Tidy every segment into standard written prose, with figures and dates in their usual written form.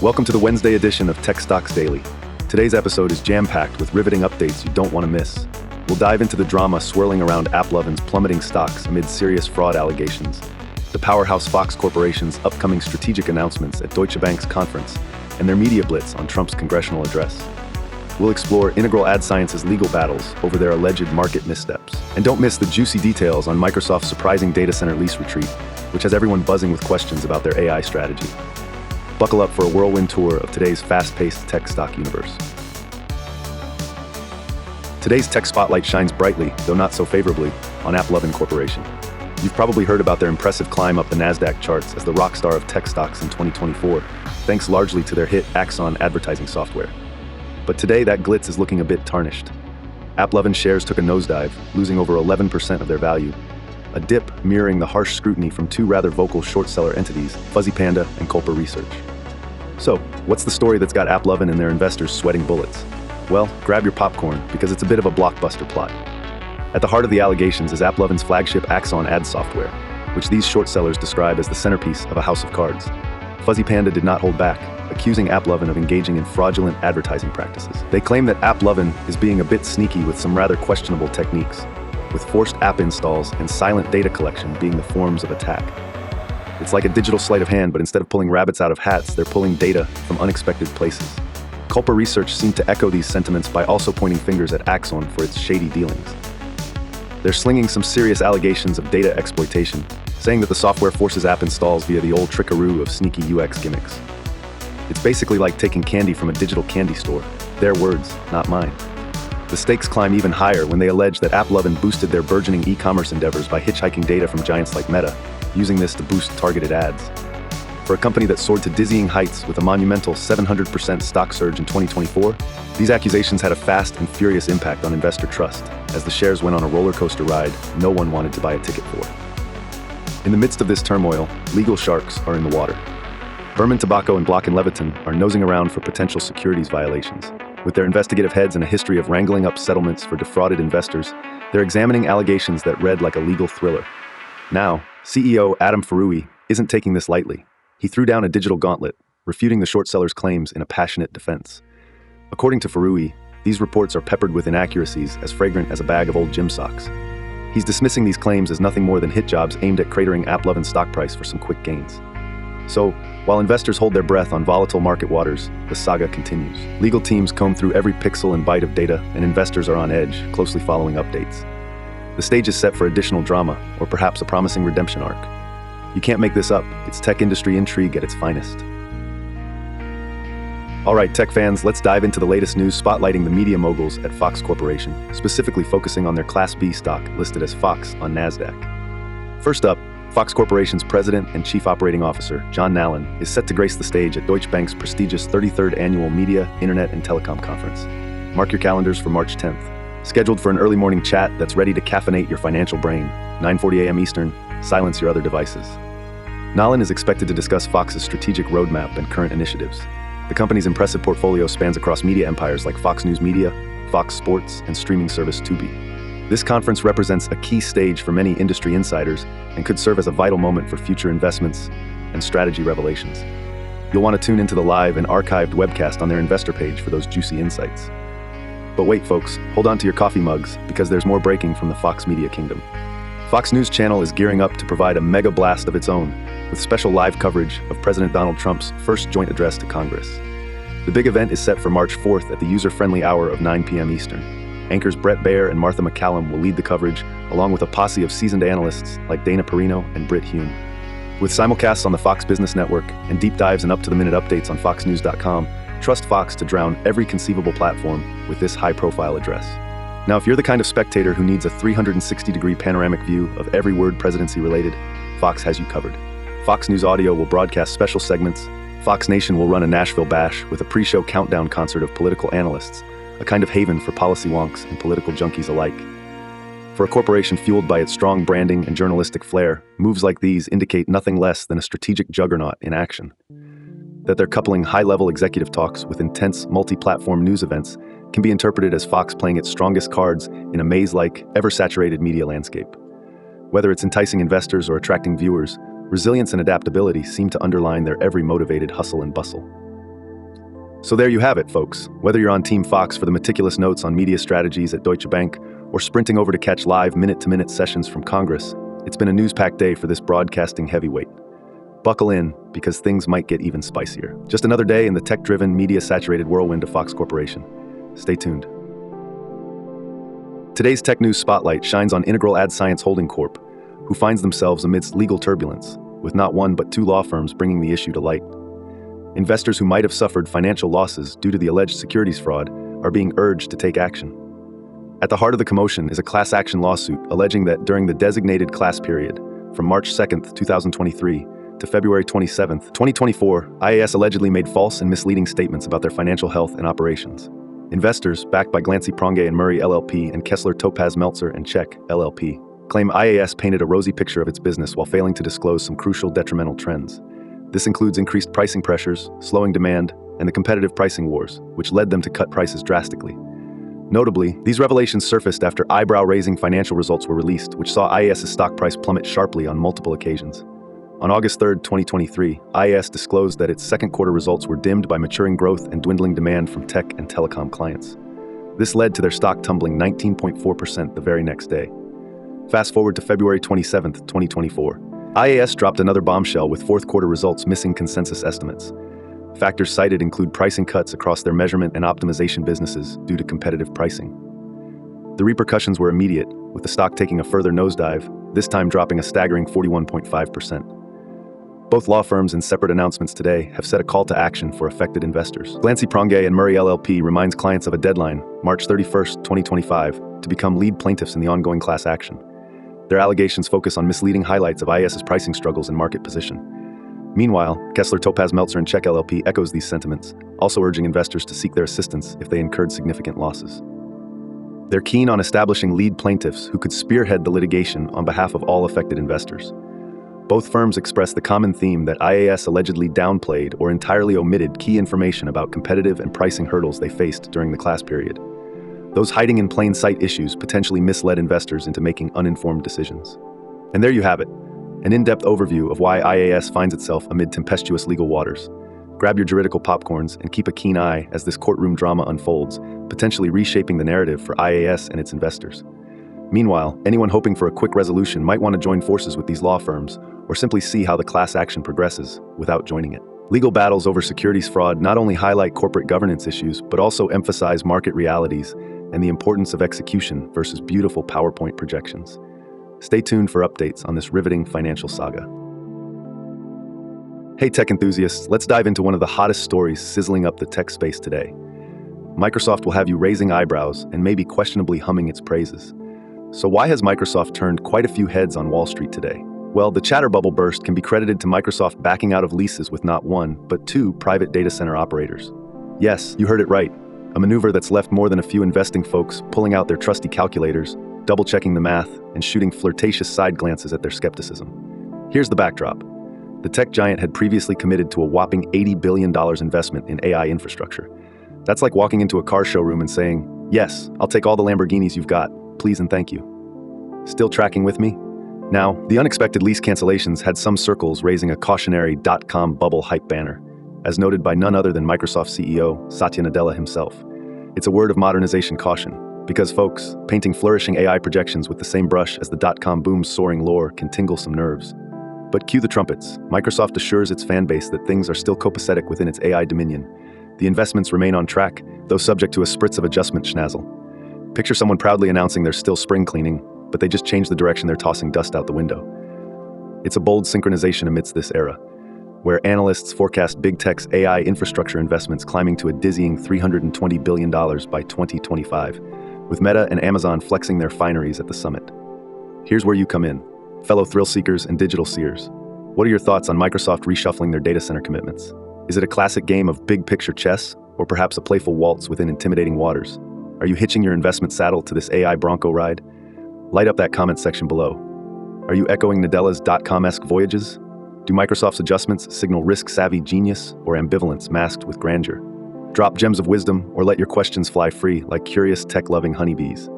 Welcome to the Wednesday edition of Tech Stocks Daily. Today's episode is jam-packed with riveting updates you don't want to miss. We'll dive into the drama swirling around AppLovin's plummeting stocks amid serious fraud allegations, the powerhouse Fox Corporation's upcoming strategic announcements at Deutsche Bank's conference, and their media blitz on Trump's congressional address. We'll explore Integral Ad Science's legal battles over their alleged market missteps. And don't miss the juicy details on Microsoft's surprising data center lease retreat, which has everyone buzzing with questions about their AI strategy. Buckle up for a whirlwind tour of today's fast-paced tech stock universe. Today's tech spotlight shines brightly, though not so favorably, on AppLovin Corporation. You've probably heard about their impressive climb up the NASDAQ charts as the rock star of tech stocks in 2024, thanks largely to their hit Axon advertising software. But today, that glitz is looking a bit tarnished. AppLovin shares took a nosedive, losing over 11% of their value, a dip mirroring the harsh scrutiny from two rather vocal short seller entities, Fuzzy Panda and Corp Research. So, what's the story that's got AppLovin and their investors sweating bullets? Well, grab your popcorn, because it's a bit of a blockbuster plot. At the heart of the allegations is AppLovin's flagship Axon ad software, which these short sellers describe as the centerpiece of a house of cards. Fuzzy Panda did not hold back, accusing AppLovin of engaging in fraudulent advertising practices. They claim that AppLovin is being a bit sneaky with some rather questionable techniques, with forced app installs and silent data collection being the forms of attack. It's like a digital sleight of hand, but instead of pulling rabbits out of hats, they're pulling data from unexpected places. Corp Research seemed to echo these sentiments by also pointing fingers at Axon for its shady dealings. They're slinging some serious allegations of data exploitation, saying that the software forces app installs via the old trickaroo of sneaky UX gimmicks. It's basically like taking candy from a digital candy store. Their words, not mine. The stakes climb even higher when they allege that AppLovin boosted their burgeoning e-commerce endeavors by hitchhiking data from giants like Meta, using this to boost targeted ads. For a company that soared to dizzying heights with a monumental 700% stock surge in 2024, these accusations had a fast and furious impact on investor trust, as the shares went on a roller coaster ride no one wanted to buy a ticket for. In the midst of this turmoil, legal sharks are in the water. Berman Tobacco and Block & Leviton are nosing around for potential securities violations. With their investigative heads and a history of wrangling up settlements for defrauded investors, they're examining allegations that read like a legal thriller. Now, CEO Adam Farooqui isn't taking this lightly. He threw down a digital gauntlet, refuting the short seller's claims in a passionate defense. According to Farooqui, these reports are peppered with inaccuracies as fragrant as a bag of old gym socks. He's dismissing these claims as nothing more than hit jobs aimed at cratering AppLovin's stock price for some quick gains. So, while investors hold their breath on volatile market waters, the saga continues. Legal teams comb through every pixel and byte of data, and investors are on edge, closely following updates. The stage is set for additional drama, or perhaps a promising redemption arc. You can't make this up. It's tech industry intrigue at its finest. All right, tech fans, let's dive into the latest news spotlighting the media moguls at Fox Corporation, specifically focusing on their Class B stock listed as Fox on NASDAQ. First up, Fox Corporation's president and chief operating officer, John Nallen, is set to grace the stage at Deutsche Bank's prestigious 33rd Annual Media, Internet, and Telecom Conference. Mark your calendars for March 10th. Scheduled for an early morning chat that's ready to caffeinate your financial brain, 9:40 a.m. Eastern, silence your other devices. Nallen is expected to discuss Fox's strategic roadmap and current initiatives. The company's impressive portfolio spans across media empires like Fox News Media, Fox Sports, and streaming service Tubi. This conference represents a key stage for many industry insiders and could serve as a vital moment for future investments and strategy revelations. You'll want to tune into the live and archived webcast on their investor page for those juicy insights. But wait, folks, hold on to your coffee mugs, because there's more breaking from the Fox Media Kingdom. Fox News Channel is gearing up to provide a mega blast of its own, with special live coverage of President Donald Trump's first joint address to Congress. The big event is set for March 4th at the user-friendly hour of 9 p.m. Eastern. Anchors Brett Baer and Martha McCallum will lead the coverage, along with a posse of seasoned analysts like Dana Perino and Britt Hume. With simulcasts on the Fox Business Network and deep dives and up-to-the-minute updates on foxnews.com, trust Fox to drown every conceivable platform with this high-profile address. Now, if you're the kind of spectator who needs a 360-degree panoramic view of every word presidency-related, Fox has you covered. Fox News Audio will broadcast special segments. Fox Nation will run a Nashville bash with a pre-show countdown concert of political analysts, a kind of haven for policy wonks and political junkies alike. For a corporation fueled by its strong branding and journalistic flair, moves like these indicate nothing less than a strategic juggernaut in action. That they're coupling high-level executive talks with intense multi-platform news events can be interpreted as Fox playing its strongest cards in a maze-like, ever-saturated media landscape. Whether it's enticing investors or attracting viewers, resilience and adaptability seem to underline their every motivated hustle and bustle. So there you have it, folks. Whether you're on Team Fox for the meticulous notes on media strategies at Deutsche Bank or sprinting over to catch live minute-to-minute sessions from Congress, it's been a news-packed day for this broadcasting heavyweight. Buckle in, because things might get even spicier. Just another day in the tech-driven, media-saturated whirlwind of Fox Corporation. Stay tuned. Today's tech news spotlight shines on Integral Ad Science Holding Corp, who finds themselves amidst legal turbulence, with not one but two law firms bringing the issue to light. Investors who might have suffered financial losses due to the alleged securities fraud are being urged to take action. At the heart of the commotion is a class action lawsuit alleging that during the designated class period, from March 2nd, 2023 to February 27th, 2024, IAS allegedly made false and misleading statements about their financial health and operations. Investors, backed by Glancy Pronge and Murray LLP and Kessler Topaz Meltzer and Check LLP, claim IAS painted a rosy picture of its business while failing to disclose some crucial detrimental trends. This includes increased pricing pressures, slowing demand, and the competitive pricing wars, which led them to cut prices drastically. Notably, these revelations surfaced after eyebrow-raising financial results were released, which saw IAS's stock price plummet sharply on multiple occasions. On August 3, 2023, IAS disclosed that its second quarter results were dimmed by maturing growth and dwindling demand from tech and telecom clients. This led to their stock tumbling 19.4% the very next day. Fast forward to February 27, 2024. IAS dropped another bombshell with fourth quarter results missing consensus estimates. Factors cited include pricing cuts across their measurement and optimization businesses due to competitive pricing. The repercussions were immediate, with the stock taking a further nosedive, this time dropping a staggering 41.5%. Both law firms in separate announcements today have set a call to action for affected investors. Glancy Pronge and Murray LLP reminds clients of a deadline, March 31, 2025, to become lead plaintiffs in the ongoing class action. Their allegations focus on misleading highlights of IAS's pricing struggles and market position. Meanwhile, Kessler Topaz Meltzer and Check LLP echoes these sentiments, also urging investors to seek their assistance if they incurred significant losses. They're keen on establishing lead plaintiffs who could spearhead the litigation on behalf of all affected investors. Both firms express the common theme that IAS allegedly downplayed or entirely omitted key information about competitive and pricing hurdles they faced during the class period. Those hiding in plain sight issues potentially misled investors into making uninformed decisions. And there you have it, an in-depth overview of why IAS finds itself amid tempestuous legal waters. Grab your juridical popcorns and keep a keen eye as this courtroom drama unfolds, potentially reshaping the narrative for IAS and its investors. Meanwhile, anyone hoping for a quick resolution might want to join forces with these law firms or simply see how the class action progresses without joining it. Legal battles over securities fraud not only highlight corporate governance issues, but also emphasize market realities and the importance of execution versus beautiful PowerPoint projections. Stay tuned for updates on this riveting financial saga. Hey tech enthusiasts, let's dive into one of the hottest stories sizzling up the tech space today. Microsoft will have you raising eyebrows and maybe questionably humming its praises. So why has Microsoft turned quite a few heads on Wall Street today? Well, the chatter bubble burst can be credited to Microsoft backing out of leases with not one, but two private data center operators. Yes, you heard it right. A maneuver that's left more than a few investing folks pulling out their trusty calculators, double-checking the math, and shooting flirtatious side glances at their skepticism. Here's the backdrop. The tech giant had previously committed to a whopping $80 billion investment in AI infrastructure. That's like walking into a car showroom and saying, "Yes, I'll take all the Lamborghinis you've got, please and thank you." Still tracking with me? Now, the unexpected lease cancellations had some circles raising a cautionary .com bubble hype banner, as noted by none other than Microsoft CEO Satya Nadella himself. It's a word of modernization caution, because folks, painting flourishing AI projections with the same brush as the .com boom's soaring lore can tingle some nerves. But cue the trumpets. Microsoft assures its fan base that things are still copacetic within its AI dominion. The investments remain on track, though subject to a spritz of adjustment schnazzle. Picture someone proudly announcing they're still spring cleaning, but they just changed the direction they're tossing dust out the window. It's a bold synchronization amidst this era, where analysts forecast big tech's AI infrastructure investments climbing to a dizzying $320 billion by 2025, with Meta and Amazon flexing their fineries at the summit. Here's where you come in, fellow thrill seekers and digital seers. What are your thoughts on Microsoft reshuffling their data center commitments? Is it a classic game of big picture chess, or perhaps a playful waltz within intimidating waters? Are you hitching your investment saddle to this AI Bronco ride? Light up that comment section below. Are you echoing Nadella's .com-esque voyages? Do Microsoft's adjustments signal risk-savvy genius or ambivalence masked with grandeur? Drop gems of wisdom or let your questions fly free like curious tech-loving honeybees.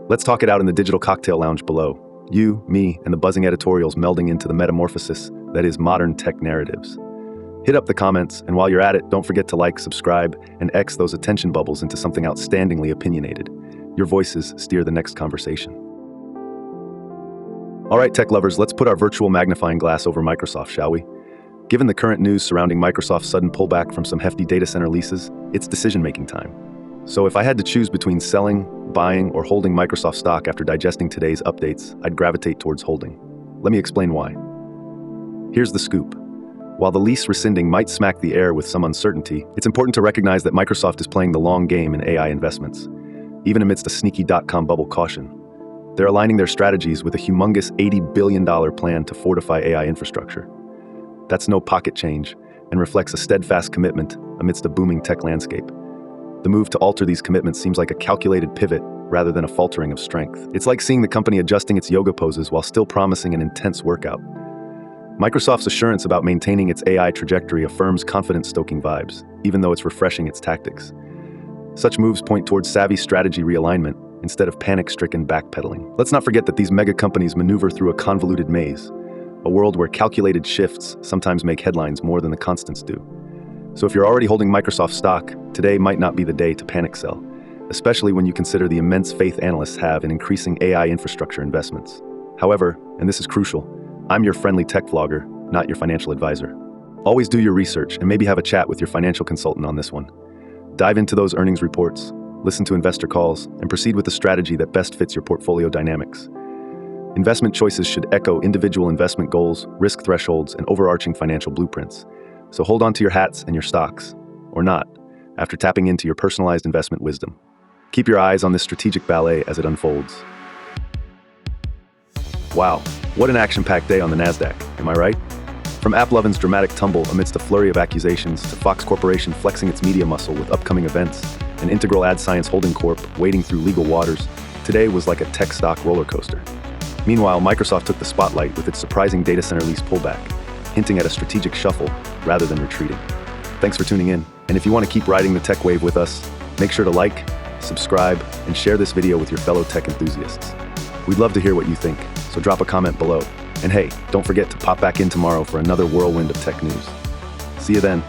Let's talk it out in the digital cocktail lounge below. You, me, and the buzzing editorials melding into the metamorphosis that is modern tech narratives. Hit up the comments, and while you're at it, don't forget to like, subscribe, and X those attention bubbles into something outstandingly opinionated. Your voices steer the next conversation. All right, tech lovers, let's put our virtual magnifying glass over Microsoft, shall we? Given the current news surrounding Microsoft's sudden pullback from some hefty data center leases, it's decision-making time. So if I had to choose between selling, buying, or holding Microsoft stock after digesting today's updates, I'd gravitate towards holding. Let me explain why. Here's the scoop. While the lease rescinding might smack the air with some uncertainty, it's important to recognize that Microsoft is playing the long game in AI investments. Even amidst a sneaky dot-com bubble caution, they're aligning their strategies with a humongous $80 billion plan to fortify AI infrastructure. That's no pocket change and reflects a steadfast commitment amidst a booming tech landscape. The move to alter these commitments seems like a calculated pivot rather than a faltering of strength. It's like seeing the company adjusting its yoga poses while still promising an intense workout. Microsoft's assurance about maintaining its AI trajectory affirms confidence-stoking vibes, even though it's refreshing its tactics. Such moves point towards savvy strategy realignment instead of panic-stricken backpedaling. Let's not forget that these mega companies maneuver through a convoluted maze, a world where calculated shifts sometimes make headlines more than the constants do. So if you're already holding Microsoft stock, today might not be the day to panic sell, especially when you consider the immense faith analysts have in increasing AI infrastructure investments. However, and this is crucial, I'm your friendly tech vlogger, not your financial advisor. Always do your research and maybe have a chat with your financial consultant on this one. Dive into those earnings reports, listen to investor calls, and proceed with the strategy that best fits your portfolio dynamics. Investment choices should echo individual investment goals, risk thresholds, and overarching financial blueprints. So hold on to your hats and your stocks, or not, after tapping into your personalized investment wisdom. Keep your eyes on this strategic ballet as it unfolds. Wow, what an action-packed day on the NASDAQ, am I right? From AppLovin's dramatic tumble amidst a flurry of accusations to Fox Corporation flexing its media muscle with upcoming events, and Integral Ad Science Holding Corp wading through legal waters, today was like a tech stock roller coaster. Meanwhile, Microsoft took the spotlight with its surprising data center lease pullback, hinting at a strategic shuffle rather than retreating. Thanks for tuning in, and if you want to keep riding the tech wave with us, make sure to like, subscribe, and share this video with your fellow tech enthusiasts. We'd love to hear what you think, so drop a comment below. And hey, don't forget to pop back in tomorrow for another whirlwind of tech news. See you then.